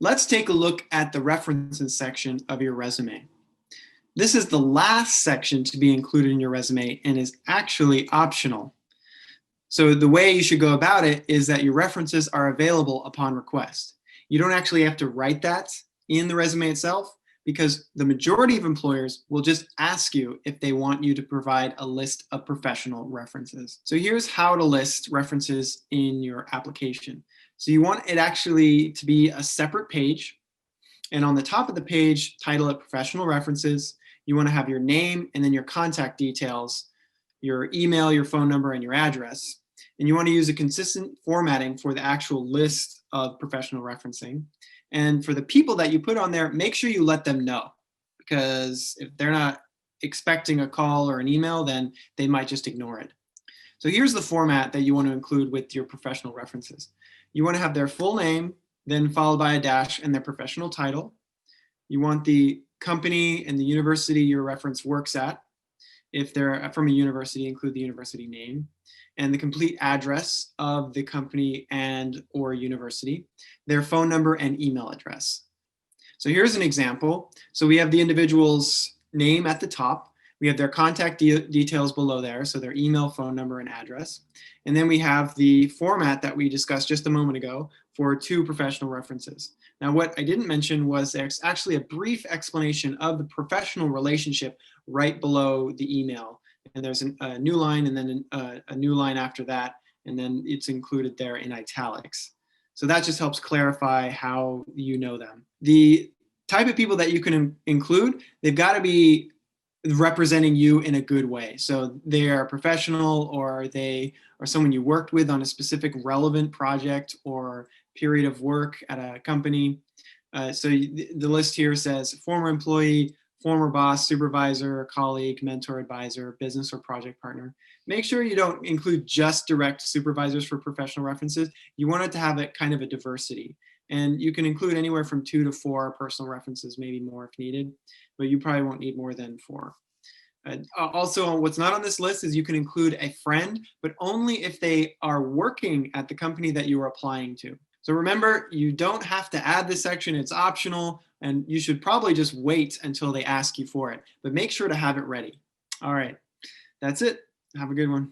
Let's take a look at the references section of your resume. This is the last section to be included in your resume and is actually optional. So the way you should go about it is that your references are available upon request. You don't actually have to write that in the resume itself, because the majority of employers will just ask you if they want you to provide a list of professional references. So here's how to list references in your application. So you want it actually to be a separate page, and on the top of the page, title it Professional References. You want to have your name and then your contact details, your email, your phone number, and your address. And you want to use a consistent formatting for the actual list of professional referencing. And for the people that you put on there, make sure you let them know, because if they're not expecting a call or an email, then they might just ignore it. So here's the format that you want to include with your professional references. You want to have their full name, then followed by a dash and their professional title. You want the company and the university your reference works at. If they're from a university, include the university name, and the complete address of the company and or university, their phone number and email address. So here's an example. So we have the individual's name at the top. We have their contact details below there, so their email, phone number, and address. And then we have the format that we discussed just a moment ago for 2 professional references. Now, what I didn't mention was there's actually a brief explanation of the professional relationship right below the email. And there's a new line and then a new line after that, and then it's included there in italics. So that just helps clarify how you know them. The type of people that you can include, they've got to be representing you in a good way. So they are professional, or they are someone you worked with on a specific relevant project or period of work at a company. So the list here says former employee, former boss, supervisor, colleague, mentor, advisor, business or project partner. Make sure you don't include just direct supervisors for professional references. You want it to have a kind of a diversity. And you can include anywhere from 2 to 4 personal references, maybe more if needed, but you probably won't need more than 4. Also, what's not on this list is you can include a friend, but only if they are working at the company that you are applying to. So remember, you don't have to add this section, it's optional, and you should probably just wait until they ask you for it, but make sure to have it ready. All right, that's it. Have a good one.